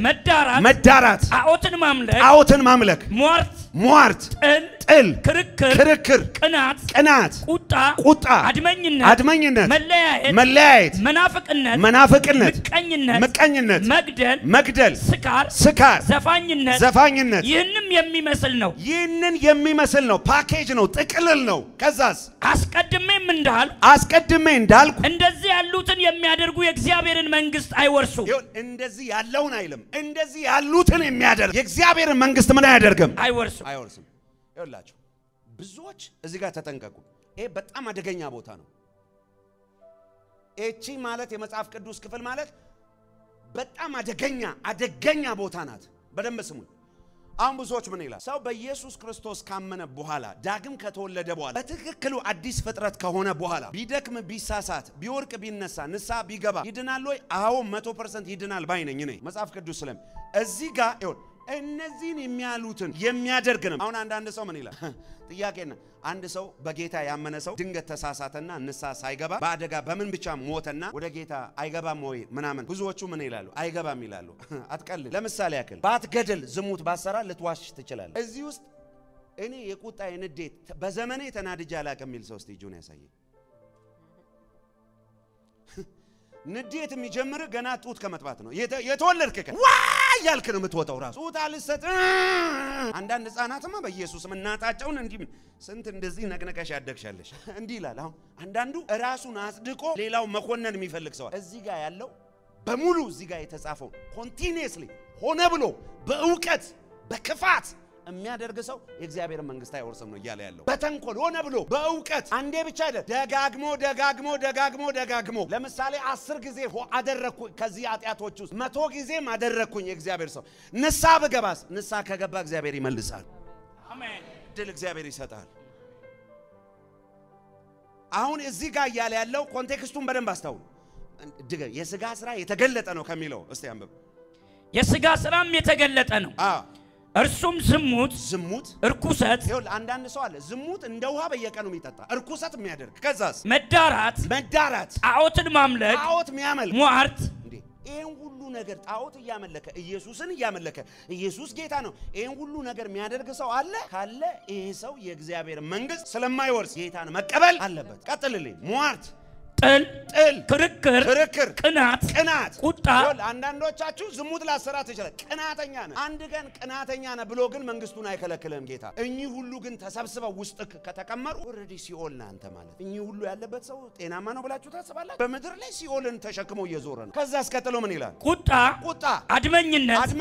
Speaker 1: መዳራት ጣዖትን ማምለክ ሟርት ጥል ክርክር ቅናት ቁጣ አድመኝነት መለያየት መናፍቅነት ምቀኝነት መግደል ስካር ዘፋኝነት ይህንን የሚመስል ነው ፓኬጅ ነው ጥቅልል ነው ከዛስ አስቀድሜም እንዳልኩ እንደዚህ ያሉትን የሚያደርጉ የእግዚአብሔርን መንግስት አይወርሱም እንደዚህ ያለውን አይልም እንደዚህ ያሉትን የሚያደርግ የእግዚአብሔርን መንግስት ምን አያደርግም አይወርስም ይኸውላችሁ ብዙዎች እዚህ ጋር ተጠንቀቁ ይሄ በጣም አደገኛ ቦታ ነው እቺ ማለት የመጽሐፍ ቅዱስ ክፍል ማለት በጣም አደገኛ ቦታ ናት በደንብ ስሙን አሁን ብዙዎች ምን ይላል ሰው በኢየሱስ ክርስቶስ ካመነ በኋላ ዳግም ከተወለደ በኋላ በትክክሉ አዲስ ፍጥረት ከሆነ በኋላ ቢደክም ቢሳሳት ቢወርቅ ቢነሳ ንስሐ ቢገባ ይድናል ወይ አዎ 100% ይድናል ባይነኝ ነኝ መጽሐፍ ቅዱስ ስለም እዚህ ጋር ይሁን እነዚህን የሚያሉትን የሚያደርግ ነው አሁን አንድ ሰው ምን ይላል ጥያቄና አንድ ሰው በጌታ ያመነ ሰው ድንገት ተሳሳተና ንስሐ ሳይገባ በአደጋ በምን ብቻ ሞተና ወደ ጌታ አይገባም ወይ ምናምን ብዙዎቹ ምን ይላሉ አይገባም ይላሉ አትቀልድ ለምሳሌ ያክል ባትገድል ዝሙት ባሰራ ልትዋሽ ትችላለህ እዚህ ውስጥ እኔ የቁጣ የንዴት በዘመኔ ተናድጄ አላውቅም የሚል ሰው እስቲ እጁን ያሳየኝ ንዴት የሚጀምር ገና ጡት ከመጥባት ነው የተወለድክ ዋ ያልክ ነው የምትወጣው ራስ ጡት አልሰጥ አንዳንድ ህፃናትማ በኢየሱስ እናታቸውን እንዲህ ስንት እንደዚህ ነቅነቀሽ ያደግሻለሽ እንዲህ ይላል አሁን አንዳንዱ ራሱን አጽድቆ ሌላው መኮነን የሚፈልግ ሰው እዚህ ጋር ያለው በሙሉ እዚህ ጋር የተጻፈው ኮንቲኒየስሊ ሆነ ብሎ በእውቀት በክፋት የሚያደርግ ሰው የእግዚአብሔር መንግስት አይወርስም ነው ይያለ ያለው በተንኮል ሆነ ብሎ በእውቀት አንዴ ብቻ አይደል ደጋግሞ ለምሳሌ 10 ጊዜ አደረኩ ከዚህ ኃጢያቶች ውስጥ 100 ጊዜ ማደረኩኝ የእግዚአብሔር ሰው ንሳ በገባስ ንሳ ከገባ እግዚአብሔር ይመልሳል አሜን ድል እግዚአብሔር ይሰጣል አሁን እዚህ ጋር ይያለ ያለው ኮንቴክስቱን በደንብ አስተውሉ የሥጋ ስራ የተገለጠ ነው ከሚለው እስቲ አንብብ
Speaker 2: የሥጋ ስራም የተገለጠ ነው እርሱም ዝሙት እርኩሰት
Speaker 1: ይሁን አንዳንድ ሰው አለ ዝሙት እንደ ውሃ በየቀኑ የሚጠጣ እርኩሰት የሚያደርግ ከዛስ
Speaker 2: መዳራት ጣዖትን ማምለክ
Speaker 1: ጣዖት የሚያመልክ
Speaker 2: ሟርት
Speaker 1: እንዴ ይሄን ሁሉ ነገር ጣዖት ያመለከ ኢየሱስን ያመለከ ኢየሱስ ጌታ ነው ይሄን ሁሉ ነገር የሚያደርግ ሰው አለ ካለ ይሄ ሰው የእግዚአብሔር መንግስት ስለማይወርስ ጌታን መቀበል አለበት ቀጥልልኝ ሟርት ጥል ክርክር ቅናት ቁጣ አንዳንዶቻችሁ ዝሙት ላሰራት ይችላል ቅናተኛ ነህ አንድ ቀን ቅናተኛ ነህ ብሎ ግን መንግስቱን አይከለክልም ጌታ እኚህ ሁሉ ግን ተሰብስበው ውስጥ ከተቀመሩ ኦሬዲ ሲኦል ነህ አንተ ማለት እኚህ ሁሉ ያለበት ሰው ጤናማ ነው ብላችሁ ታስባላችሁ በመድር ላይ ሲኦልን ተሸክሞ እየዞረ ነው ከዛ አስከተለው ምን ይላል ቁጣ አድመኝነት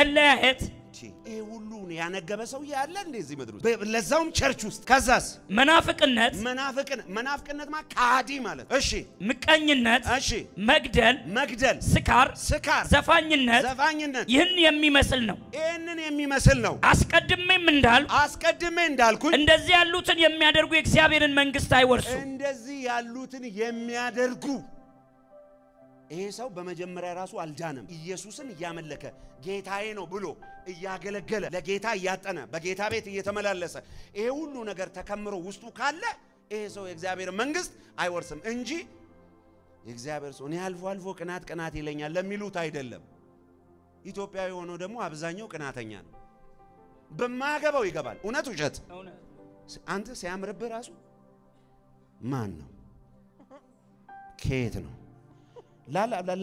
Speaker 1: መለያየት ይሄ ሁሉ ያነገበ ሰው ያለ እንደዚህ ምድር ውስጥ ለዛውም ቸርች ውስጥ ከዛስ መናፍቅነት ማለት ካዲ ማለት እሺ ምቀኝነት እሺ መግደል ስካር ዘፋኝነት ይህንን የሚመስል ነው አስቀድሜም እንዳልኩ እንደዚህ ያሉትን የሚያደርጉ የእግዚአብሔርን መንግስት አይወርሱ እንደዚህ ያሉትን የሚያደርጉ ይሄ ሰው በመጀመሪያ ራሱ አልዳነም ኢየሱስን ያመለከ ጌታዬ ነው ብሎ ያገለገለ ለጌታ ያጠነ በጌታ ቤት እየተመላለሰ ይሄ ሁሉ ነገር ተከምሮ ውስጡ ካለ ይሄ ሰው የእግዚአብሔር መንግስት አይወርስም እንጂ የእግዚአብሔር ሰው ነው አልፎ ቅናት ይለኛል ለሚሉት አይደለም ኢትዮጵያዊ ሆኖ ደግሞ አብዛኛው ቅናተኛ ነው በማገባው ይገባል እውነት ውሸት አንተ ሲያምርብህ ራሱ ማን ነው ከየት ነው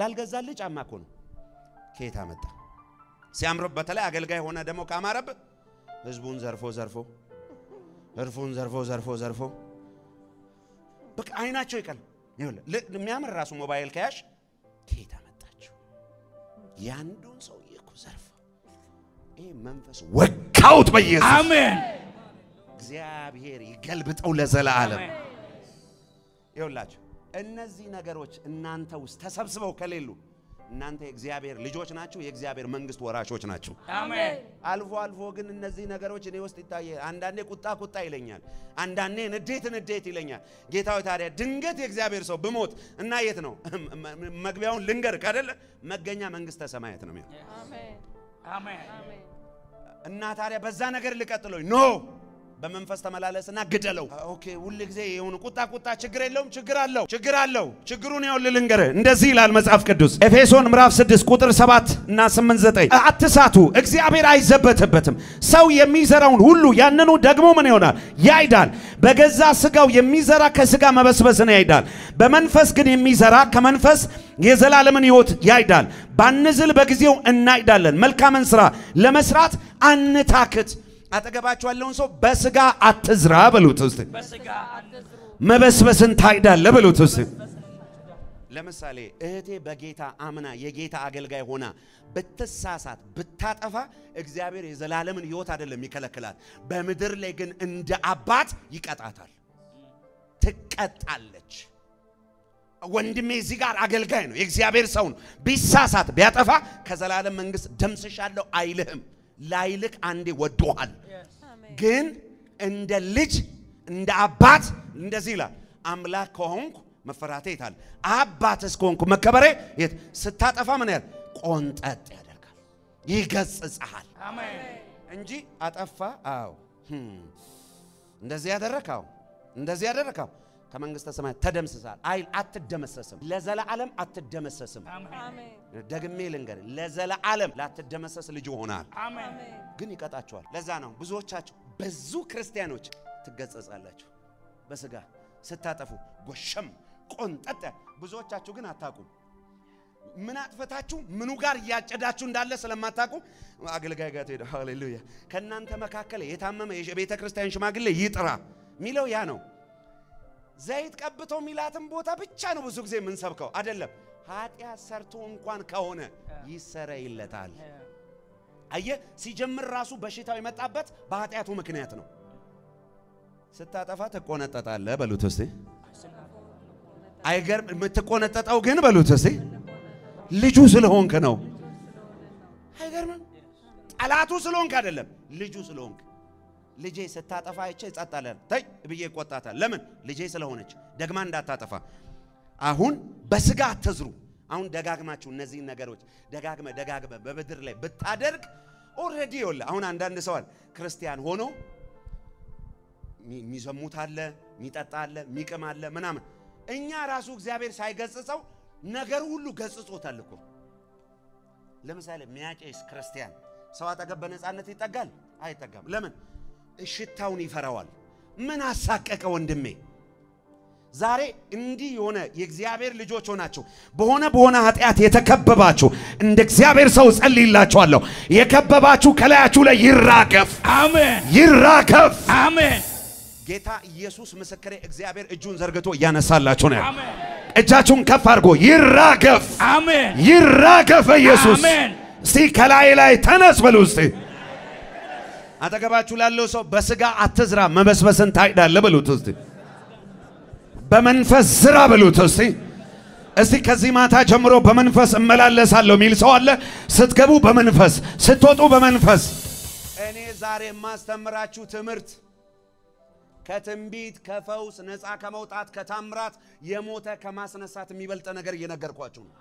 Speaker 1: ላልገዛልህ ጫማ እኮ ነው ከየት አመጣ ሲያምርብ በተለይ አገልጋይ ሆነ ደግሞ ካማረብ ህዝቡን ዘርፎ በቃ አይናቸው ይቀል ይኸውልህ የሚያምር ራሱ ሞባይል ካያሽ ከየት አመጣችሁ ያንዱን ሰው እኮ ዘርፎ ይሄ መንፈስ ወካውት በኢየሱስ አሜን እግዚአብሔር ይገልብጠው ለዘላለም ይኸውላችሁ እነዚህ ነገሮች እናንተ ውስጥ ተሰብስበው ከሌሉ እናንተ የእግዚአብሔር ልጆች ናችሁ የእግዚአብሔር መንግስት ወራሾች ናችሁ አሜን አልፎ ግን እነዚህ ነገሮች እኔ ውስጥ ይታያል አንዳንዴ ቁጣ ይለኛል አንዳንዴ ንዴት ይለኛል ጌታው ታዲያ ድንገት የእግዚአብሔር ሰው ብሞት እና የት ነው መግቢያውን ልንገርክ አይደለ መገኛ መንግስተ ሰማያት ነው አሜን እና ታዲያ በዛ ነገር ልቀጥለው ኖ በመንፈስ ተመላለስና ግደለው ኦኬ ሁሉ ጊዜ የሆነ ቁጣ ችግር የለውም ችግር አለው ችግሩን ይኸውል ልንገር እንደዚህ ይላል መጽሐፍ ቅዱስ ኤፌሶን ምዕራፍ 6 ቁጥር 7 እና 8 9 አትሳቱ እግዚአብሔር አይዘበትበትም ሰው የሚዘራውን ሁሉ ያንኑ ደግሞ ምን ይሆናል ያይዳል በገዛ ስጋው የሚዘራ ከስጋ መበስበስን ያይዳል በመንፈስ ግን የሚዘራ ከመንፈስ የዘላለምን ሕይወት ያይዳል ባንዝል በጊዜው እናይዳለን መልካምን ስራ ለመስራት አንታክት አጠገባችሁ ያለውን ሰው በስጋ አትዝራ በሉት እስቲ በስጋ አትዝሩ መበስበስን ታይዳለ በሉት እስቲ ለምሳሌ እህቴ በጌታ አምና የጌታ አገልጋይ ሆና በተሳሳት ብታጠፋ እግዚአብሔር የዘላለምን ሕይወት አይደለም ይከለክላል በመድር ላይ ግን እንደ አባት ይቀጣታል ትቀጣለች ወንድሜ እዚህ ጋር አገልጋይ ነው የእግዚአብሔር ሰው ነው ቢሳሳት ቢያጠፋ ከዘላለም መንግስት ደምስሻለሁ አይልህም ላይልክ አንዴ ወዶሃል ግን እንደ ልጅ እንደ አባት እንደዚህ ይላል አምላክ ከሆንኩ መፈራቴ ይታል አባት እስኮንኩ መከበሬ የት ስታጠፋ ምን ያል ቆንጠጥ ያደርጋል ይገጽጻል አሜን እንጂ አጠፋ አው እንደዚህ ያደረካው ከመንግስተ ሰማይ ተደምስሳል አይል አትደመሰስም ለዘላለም አትደመሰስም አሜን ደግሜ ልንገር ለዘላለም ላትደመሰስ ልጅ ሆናል አሜን ግን ይቀጣቸዋል ለዛ ነው ብዙዎቻችሁ በዙ ክርስቲያኖች ትገጸጻላችሁ በስጋ ስታጠፉ ጎሸም ቆንጠጥ ብዙዎቻችሁ ግን አታቁም ምን አጥፈታችሁ ምኑ ጋር ያጨዳችሁ እንዳለ ስለማታውቁ አገልጋይ ጋር ሄደ ሃሌሉያ ከናንተ መካከለ የታመመ የቤተ ክርስቲያን ሽማግሌ ይጥራ ሚለው ያ ነው ዘይት ቀብቶ ሚላትን ቦታ ብቻ ነው ብዙ ጊዜ ምን ሰብከው አይደለም ኃጢያት ሰርቶ እንኳን ከሆነ ይሰረይለታል አየ ሲጀምር ራሱ በሽታው የመጣበት በኃጢያቱ ምክንያት ነው ስታጠፋ ተቆነጠጣለ በሉት እስቲ አይገርም የምትቆነጠጠው ግን በሉት እስቲ ልጁ ስለሆንክ ነው አይገርም ጠላቱ ስለሆንክ አይደለም ልጁ ስለሆንክ ልጄ ስታጠፋ አይቼ ጻጣለ ታይ ብዬ ቆጣታል ለምን ልጄ ስለሆነች ደግማ እንዳታጠፋ አሁን በስጋ አትዝሩ አሁን ደጋግማችሁ እነዚህ ነገሮች ደጋግመ በበድር ላይ ብታደርግ ኦሬዲ ይወለ አሁን አንዳንድ ሰው ክርስቲያን ሆኖ ሚዘሙት አለ ሚጠጣ አለ ሚቅም አለ ምናምን እኛ ራሱ እግዚአብሔር ሳይገጽጸው ነገር ሁሉ ገጽጾታል እኮ ለምሳሌ ሚያጨስ ክርስቲያን ሰው አጠገብ በነጻነት ይጠጋል አይጠጋም ለምን እሽታውን ይፈራዋል ምን አሳቀቀ ወንድሜ ዛሬ እንዲህ የሆነ የእግዚአብሔር ልጆች ሆናችሁ በሆነ ኃጢያት የተከበባችሁ እንደ እግዚአብሔር ሰው ጸልይላችኋለሁ የከበባችሁ ከላያችሁ ላይ ይራገፍ አሜን ይራገፍ አሜን ጌታ ኢየሱስ ምስክሬ እግዚአብሔር እጁን ዘርግቶ ያነሳላችሁ ነው አሜን እጃችሁን ከፍ አድርጎ ይራገፍ አሜን ይራገፍ ኢየሱስ አሜን እስቲ ከላይ ላይ ተነስ በሉ እስቲ አጠገባችሁ ላለው ሰው በስጋ አትዝራ መበስበስን ታይዳለ በሉት እስቲ በመንፈስ ዝራ በሉት እስቲ ከዚህ ማታ ጀምሮ በመንፈስ እመላለሳለሁ ሚል ሰው አለ ስትገቡ በመንፈስ ስትወጡ በመንፈስ እኔ ዛሬ ማስተምራችሁ ትምህርት ከትንቢት ከፈውስ ነፃ ከመውጣት ከታምራት የሞተ ከማስነሳት የሚበልጥ ነገር እየነገርኳችሁ ነው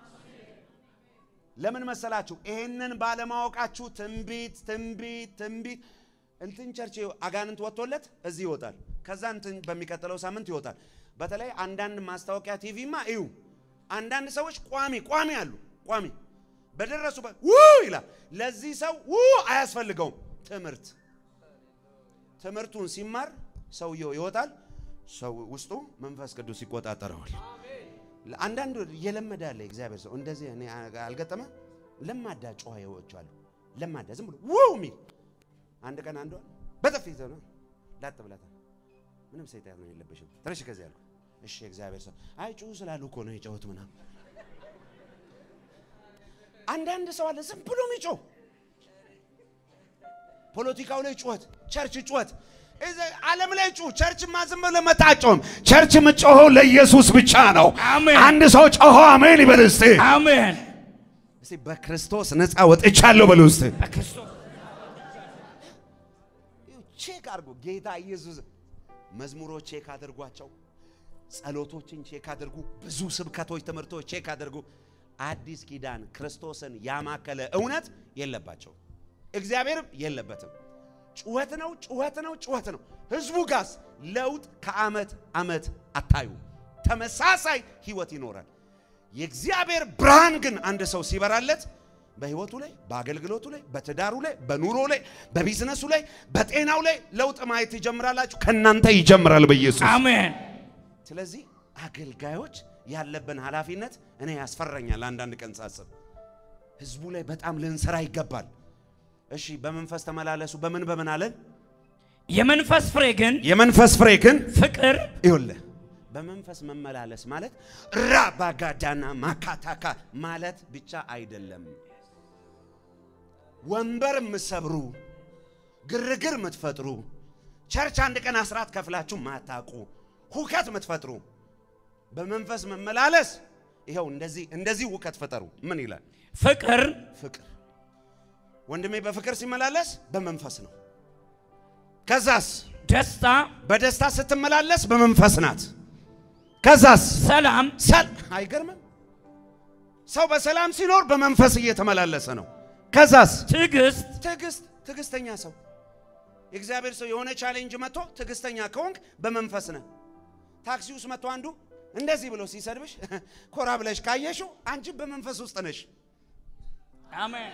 Speaker 1: ለምን መሰላችሁ ይሄንን ባለማወቃችሁ ትንቢት እንትን ቸርች አጋንንት ወጥቶለት እዚህ ይወጣል ከዛ እንትን በሚቀጥለው ሳምንት ይወጣል በተለይ አንዳንድ ማስታወቂያ ቲቪማ እዩ አንዳንድ ሰዎች ቋሚ አሉ ቋሚ በደረሱበት ይላል ለዚህ ሰው አያስፈልገውም ትምህርቱን ሲማር ሰውየው ይወጣል ሰው ውስጡ መንፈስ ቅዱስ ይቆጣጠራል አንዳንድ የለመዳለ እግዚአብሔር ሰው እንደዚህ እኔ አልገጠመ ለማዳ ጮሃዮች አሉ ለማዳ ዝም ብሎ ሚል አንድ ቀን አንዷ በተፊት ነው ላጥብላታ ምንም ሰይጣን ነው የለበሽም ትንሽ ከዚህ ያልኩ እሺ እግዚአብሔር ሰው አይጩ ስላሉ እኮ ነው የጮሁት ምናምን አንዳንድ ሰው አለ ዝም ብሎ ሚጮ ፖለቲካው ላይ ጮህት ቸርች ጮህት ዓለም ላይ ቸርች ማዝም ለመጣጮም ቸርች ምጮሆ ለኢየሱስ ብቻ ነው አሜን አንድ ሰው ጮሆ አሜን ይበል እስቲ አሜን እስቲ በክርስቶስ ነፃ ወጥቻለሁ በሉ እስቲ በክርስቶስ ቼክ አድርጉ ጌታ ኢየሱስ መዝሙሮች ቼክ አድርጓቸው ጸሎቶችን ቼክ አድርጉ ብዙ ስብከቶች ትምህርቶች ቼክ አድርጉ አዲስ ኪዳን ክርስቶስን ያማከለ እውነት የለባቸው እግዚአብሔር የለበትም ጩኸት ነው ህዝቡ ጋስ ለውጥ ከአመት አታዩ ተመሳሳይ ህይወት ይኖራል የእግዚአብሔር ብርሃን ግን አንድ ሰው ሲበራለት በህይወቱ ላይ በአገልግሎቱ ላይ በትዳሩ ላይ በኑሮ ላይ በቢዝነሱ ላይ በጤናው ላይ ለውጥ ማየት ይጀምራላችሁ ከናንተ ይጀምራል በኢየሱስ አሜን ስለዚህ አገልጋዮች ያለብን ኃላፊነት እኔ ያስፈራኛል አንዳንድ ቀን ሳስብ ህዝቡ ላይ በጣም ልንሰራ ይገባል እሺ በመንፈስ ተመላለሱ በምን አለን የመንፈስ ፍሬ ግን ፍቅር ይወለ በመንፈስ መመላለስ ማለት ራባጋዳና ማካታካ ማለት ብቻ አይደለም ወንበር ምሰብሩ ግርግር ምትፈጥሩ ቸርች አንድ ቀን አስራት ከፍላችሁ ማታቁ ሁከት ምትፈጥሩ በመንፈስ መመላለስ ይሄው እንደዚህ ሁከት ፈጠሩ ምን ይላል ፍቅር ወንድሜ በፍቅር ሲመላለስ በመንፈስ ነው ከዛስ በደስታ ስትመላለስ በመንፈስ ናት ከዛስ ሰላም አይገርምም ሰው በሰላም ሲኖር በመንፈስ እየተመላለሰ ነው ከዛስ ትዕግስተኛ ሰው እግዚአብሔር ሰው የሆነ ቻሌንጅ መጥቶ ትዕግስተኛ ከሆንክ በመንፈስ ነህ ታክሲ ውስጥ መጥቶ አንዱ እንደዚህ ብሎ ሲሰድብሽ ኮራ ብለሽ ካየሽው አንቺ በመንፈስ ውስጥ ነሽ አሜን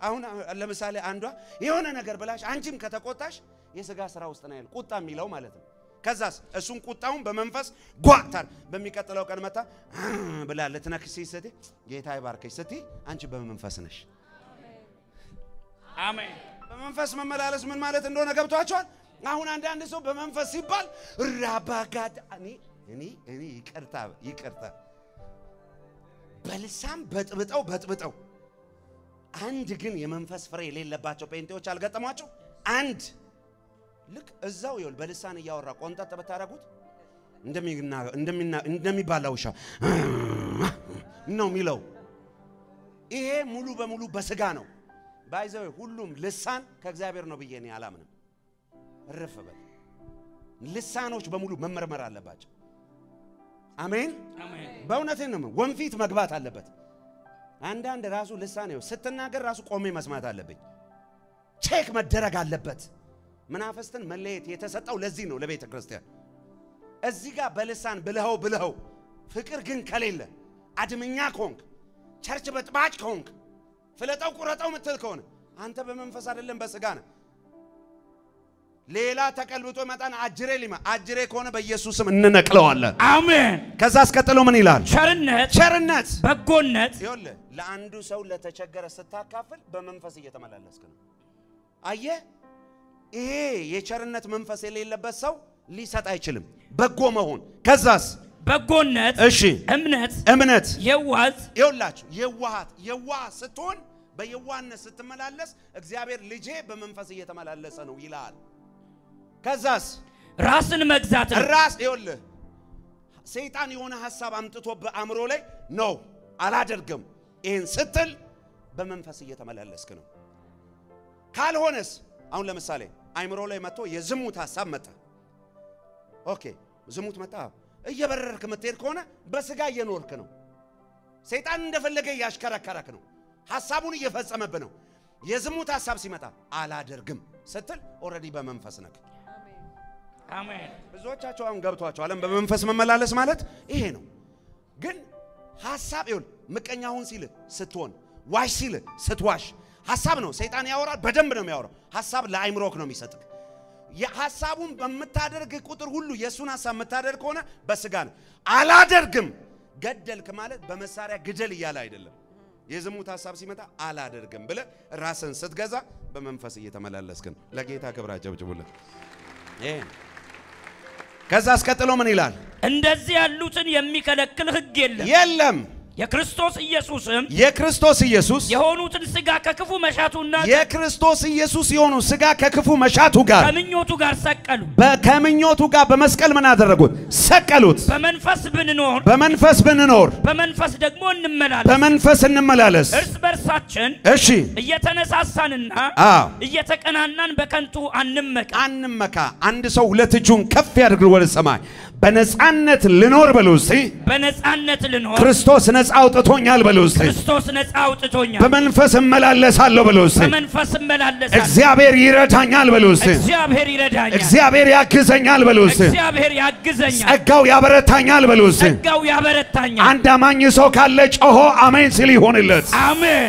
Speaker 1: አሁን ለምሳሌ አንዷ የሆነ ነገር ብላሽ አንቺም ከተቆጣሽ የሥጋ ስራ ውስጥ ነው ያለው ቁጣ የሚለው ማለት ነው ከዛስ እሱን ቁጣውን በመንፈስ ጓታር በሚቀጥለው ቀን መጣ ብላ ለተነክሲ ሰቲ ጌታ ይባርከሽ ሰቲ አንቺ በመንፈስ ነሽ
Speaker 2: አሜን
Speaker 1: በመንፈስ መመላለስ ምን ማለት እንደሆነ ገብቷቸዋል አሁን አንድ ሰው በመንፈስ ሲባል ራባጋድ እኔ ይቅርታ በልሳም በጥብጠው አንድ ግን የመንፈስ ፍሬ የሌለባቸው ጴንጤዎች አልገጠሟቸው አንድ ልክ እዛው ይወል በልሳን ያወራ ቆንጣጥ በታረጉት እንደሚባላው ሻ ነው ሚለው ይሄ ሙሉ በሙሉ በስጋ ነው ባይዘው ሁሉም ልሳን ከእግዚአብሔር ነው በየኔ አላምንም ረፈበል ልሳኖች በሙሉ መመርመር አለባቸው አሜን በእውነት ነው ወንፊት መግባት አለበት አንዳንድ ራሱ ልሳን ነው ስትናገር ራሱ ቆሜ መስማት አለብኝ ቼክ መደረግ አለበት መናፈስትን መለየት የተሰጠው ለዚህ ነው ለቤተ ክርስቲያን እዚህ ጋር በልሳን ብለኸው ፍቅር ግን ከሌለ አድመኛ ኮንክ ቸርች በጥባጭ ኮንክ ፍለጣው ቁረጣው ምትል ከሆነ አንተ በመንፈስ አይደለም በስጋ ነህ ሌላ ተቀልብጦ መጣን አጅሬ ከሆነ በኢየሱስም እንነቅለዋለን አሜን ከዛ አስቀጥሎ ምን ይላል ቸርነት
Speaker 2: በጎነት
Speaker 1: ይወለ ለአንዱ ሰው ለተቸገረ ስታካፍል በመንፈስ እየተመላለስክ ነው አየ ይሄ የቸርነት መንፈስ የሌለበት ሰው ሊሰጥ አይችልም በጎ መሆን ከዛስ
Speaker 2: በጎነት
Speaker 1: እሺ እምነት
Speaker 2: የዋህት
Speaker 1: ይውላችሁ የዋህ ስትሆን በየዋህነት ስትመላለስ እግዚአብሔር ልጄ በመንፈስ እየተመላለሰ ነው ይላል ከዛስ
Speaker 2: ራስን መግዛት
Speaker 1: ራስ ይወለ ሰይጣን የሆነ ሐሳብ አምጥቶ በአእምሮ ላይ ነው አላደርግም ይሄን ስትል በመንፈስ እየተመላለስክ ነው ካልሆነስ አሁን ለምሳሌ አእምሮ ላይ መጥቶ የዝሙት ሐሳብ መጣ ኦኬ ዝሙት መጣ እየበረርክ መጥተህ ከሆነ በስጋ እየኖርክ ነው ሰይጣን እንደፈለገ ያሽከረከረክ ነው ሐሳቡን እየፈጸመብህ ነው የዝሙት ሐሳብ ሲመጣ አላደርግም ስትል ኦሬዲ በመንፈስ ነክ
Speaker 2: አሜን
Speaker 1: ብዙዎቻችሁ አሁን ገብቷችሁ ዓለም በመንፈስ መመላለስ ማለት ይሄ ነው ግን ሐሳብ ይሁን ምቀኛውን ሲል ስትሆን ዋሽ ሲል ስትዋሽ ሐሳብ ነው ሰይጣን ያወራል በደንብ ነው የሚያወራው ሐሳብ ለአይምሮክ ነው የሚሰጥክ የሐሳቡን በመታደርግ ቁጥር ሁሉ የሱን ሐሳብ መታደርግ ሆነ በስጋ ነው አላደርግም ገደልክ ማለት በመሳሪያ ግደል ይያለ አይደለም የዝሙት ሐሳብ ሲመጣ አላደርግም ብለ ራስን ስትገዛ በመንፈስ እየተመላለስክ ነው ለጌታ ክብር አጨብጭቡለት ከዛ አስቀጥሎ ምን ይላል
Speaker 2: እንደዚህ ያሉትን የሚከለክል ሕግ
Speaker 1: የለም
Speaker 2: የክርስቶስ ኢየሱስ
Speaker 1: የሆኑትን
Speaker 2: ስጋ ከክፉ መሻቱና
Speaker 1: የክርስቶስ ኢየሱስ የሆኑ ስጋ ከክፉ መሻቱ ጋር
Speaker 2: ከምኞቱ ጋር ሰቀሉ
Speaker 1: ከምኞቱ ጋር በመስቀል ምን አደረጉት ሰቀሉት በመንፈስ ብንኖር
Speaker 2: በመንፈስ ደግሞ
Speaker 1: እንመላለስ
Speaker 2: እርስ በርሳችን
Speaker 1: እሺ
Speaker 2: እየተነሳሳንና እየተቀናናን በከንቱ አንመካ
Speaker 1: አንድ ሰው ሁለት እጁን ከፍ ያድርግ ወደ ሰማይ በነጻነት ልኖር በሉሲ
Speaker 2: በነጻነት ልኖር
Speaker 1: ክርስቶስ ነጻ አውጥቶኛል በሉሲ በመንፈስ እመላለሳለሁ በሉሲ እግዚአብሔር ይረዳኛል በሉሲ እግዚአብሔር ያግዘኛል በሉሲ ጸጋው ያበረታኛል በሉሲ አንድ አማኝ ሰው ካለ ጮሆ አሜን ሲል ይሆንለት
Speaker 2: አሜን